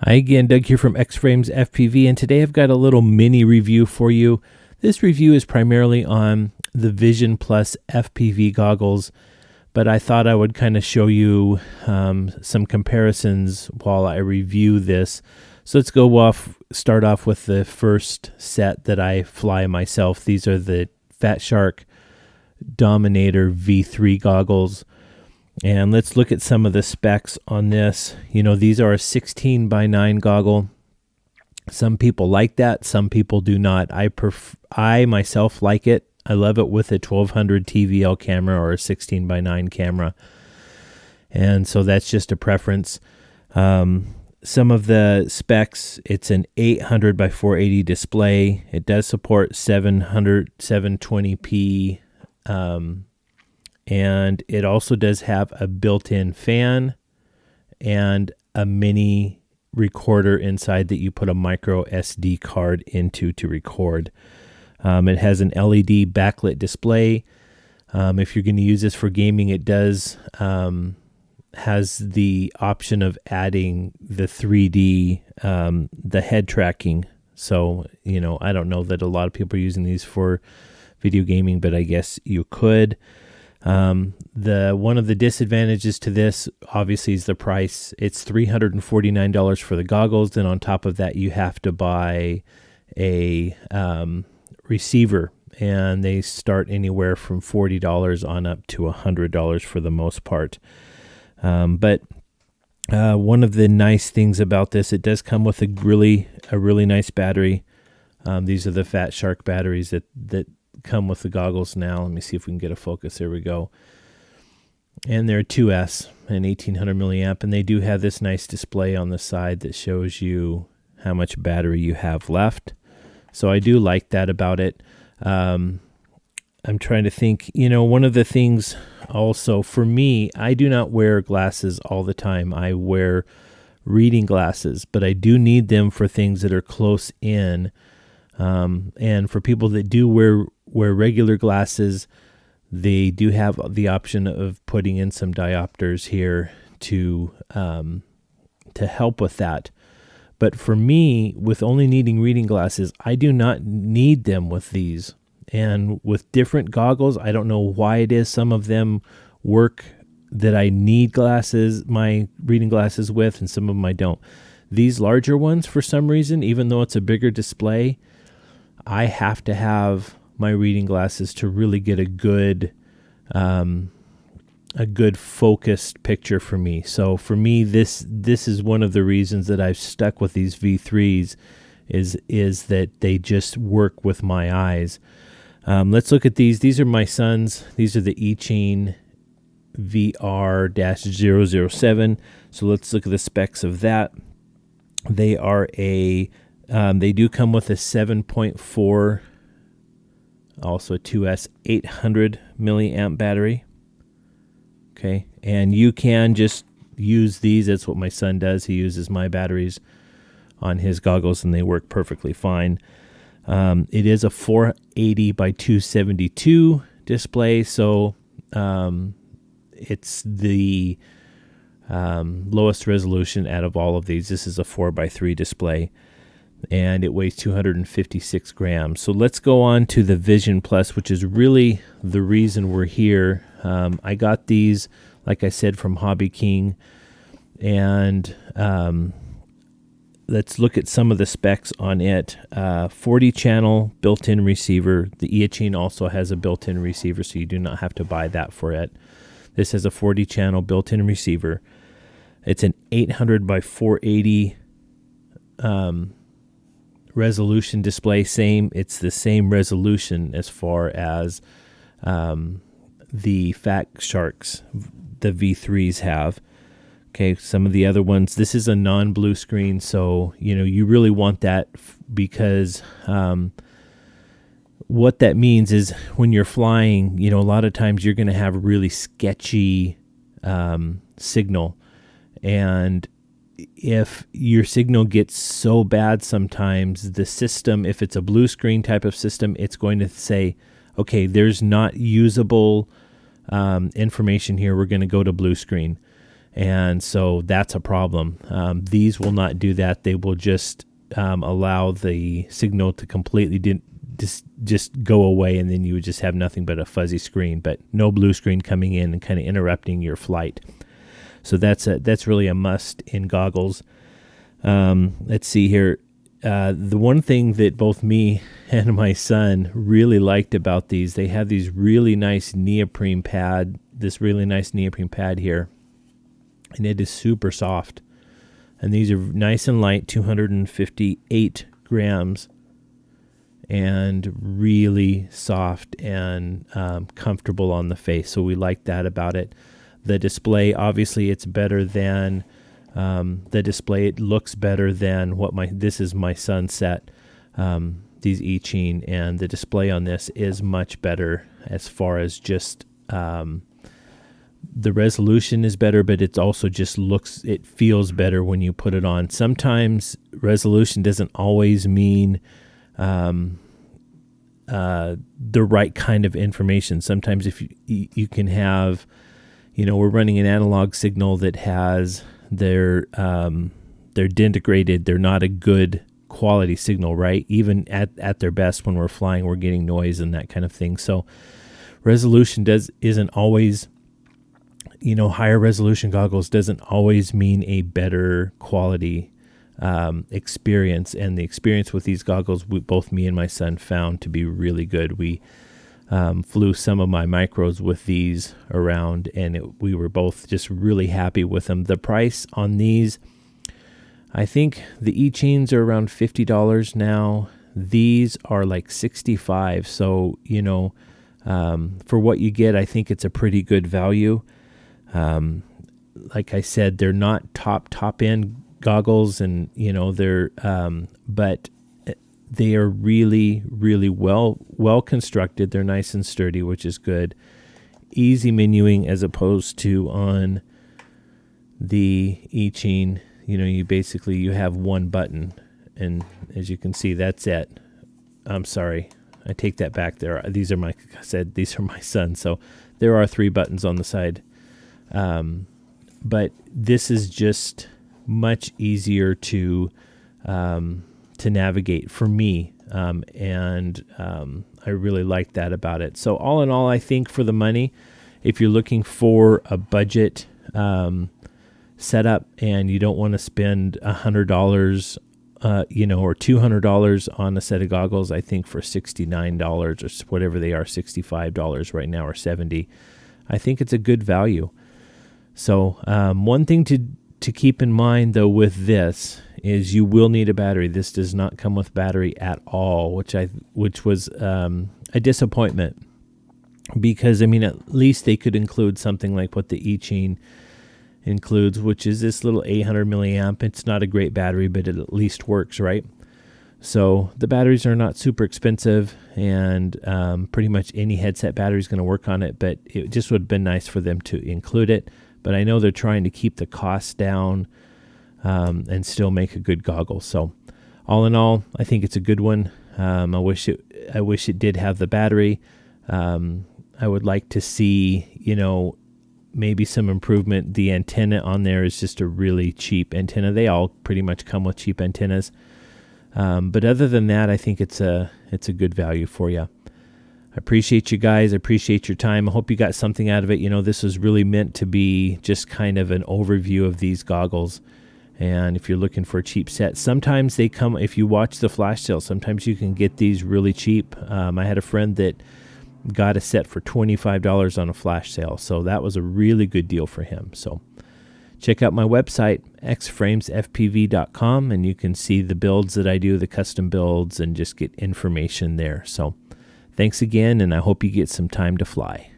Hi again, Doug here from X-Frames FPV, and today I've got a little mini review for you. This review is primarily on the Vision Plus FPV goggles, but I thought I would kind of show you some comparisons while I review this. So let's start off with the first set that I fly myself. These are the Fatshark Dominator V3 goggles. And let's look at some of the specs on this. You know, these are a 16:9 goggle. Some people like that, some people do not. I myself like it. I love it with a 1200 TVL camera or a 16:9 camera. And so that's just a preference. Some of the specs, it's an 800 by 480 display. It does support 720p. And it also does have a built-in fan and a mini recorder inside that you put a micro SD card into to record. It has an LED backlit display. If you're going to use this for gaming, it does has the option of adding the 3D, the head tracking. So, you know, I don't know that a lot of people are using these for video gaming, but I guess you could. One of the disadvantages to this obviously is the price. It's $349 for the goggles. Then on top of that, you have to buy a receiver, and they start anywhere from $40 on up to $100 for the most part. But one of the nice things about this, it does come with a really nice battery. These are the Fatshark batteries that come with the goggles now. Let me see if we can get a focus. There we go. And they're 2S and 1800 milliamp, and they do have this nice display on the side that shows you how much battery you have left. So I do like that about it. I'm trying to think, you know, one of the things also for me, I do not wear glasses all the time. I wear reading glasses, but I do need them for things that are close in. And for people that do wear regular glasses, they do have the option of putting in some diopters here to help with that. But for me, with only needing reading glasses, I do not need them with these. And with different goggles, I don't know why it is. Some of them work that I need glasses, my reading glasses with, and some of them I don't. These larger ones, for some reason, even though it's a bigger display, I have to have my reading glasses to really get a good focused picture for me. So for me, this is one of the reasons that I've stuck with these V3s is that they just work with my eyes. Let's look at these. These are my son's. These are the Eachines VR-007. So let's look at the specs of that. They are they do come with a 7.4, also a 2S 800 milliamp battery. Okay, and you can just use these. That's what my son does. He uses my batteries on his goggles, and they work perfectly fine. It is a 480 by 272 display, so it's the lowest resolution out of all of these. This is a 4:3 display, and it weighs 256 grams. So let's go on to the Vision Plus, which is really the reason we're here. I got these, like I said, from Hobby King, and let's look at some of the specs on it. 40-channel built-in receiver. The Eachines also has a built-in receiver, so you do not have to buy that for it. This has a 40-channel built-in receiver. It's an 800 by 480 resolution display. It's the same resolution as far as the Fatsharks, the V3s have. Okay, some of the other ones, this is a non-blue screen, so you know you really want that because what that means is when you're flying, you know, a lot of times you're going to have really sketchy signal, and if your signal gets so bad sometimes, the system, if it's a blue screen type of system, it's going to say, okay, there's not usable information here. We're going to go to blue screen. And so that's a problem. These will not do that. They will just allow the signal to completely just go away, and then you would just have nothing but a fuzzy screen, but no blue screen coming in and kind of interrupting your flight. So that's really a must in goggles. Let's see here. The one thing that both me and my son really liked about these, they have these really nice neoprene pad, here, and it is super soft. And these are nice and light, 258 grams, and really soft and comfortable on the face. So we like that about it. The display, obviously, it's better than the display. It looks better than this is my son's set, these Eachine, and the display on this is much better as far as just the resolution is better, but it also just it feels better when you put it on. Sometimes resolution doesn't always mean the right kind of information. Sometimes if you can have, we're running an analog signal that has they're denigrated. They're not a good quality signal, right? Even at their best, when we're flying, we're getting noise and that kind of thing. So resolution isn't always, higher resolution goggles doesn't always mean a better quality experience. And the experience with these goggles, both me and my son found to be really good. We flew some of my micros with these around, and we were both just really happy with them. The price on these, I think the Eachines are around $50 now. These are like $65. So, for what you get, I think it's a pretty good value. Like I said, they're not top end goggles, and they're but they are really, really well constructed. They're nice and sturdy, which is good. Easy menuing, as opposed to on the Eachine. You have one button, and as you can see, that's it. I'm sorry, I take that back. These are my sons, so there are 3 buttons on the side. But this is just much easier to navigate for me, and I really like that about it. So all in all, I think for the money, if you're looking for a budget setup and you don't want to spend $100, or $200 on a set of goggles, I think for $69 or whatever they are, $65 right now, or $70, I think it's a good value. So one thing to keep in mind, though, with this is you will need a battery. This does not come with battery at all, which was a disappointment, because at least they could include something like what the Eachine includes, which is this little 800 milliamp. It's not a great battery, but it at least works, right? So the batteries are not super expensive, and pretty much any headset battery is going to work on it, but it just would have been nice for them to include it. But I know they're trying to keep the costs down and still make a good goggle. So all in all, I think it's a good one. I wish it did have the battery. I would like to see, maybe some improvement. The antenna on there is just a really cheap antenna. They all pretty much come with cheap antennas. But other than that, I think it's a good value for you. I appreciate you guys. I appreciate your time. I hope you got something out of it. This was really meant to be just kind of an overview of these goggles. And if you're looking for a cheap set, sometimes they come, if you watch the flash sale, sometimes you can get these really cheap. I had a friend that got a set for $25 on a flash sale. So that was a really good deal for him. So check out my website, xframesfpv.com, and you can see the builds that I do, the custom builds, and just get information there. So thanks again, and I hope you get some time to fly.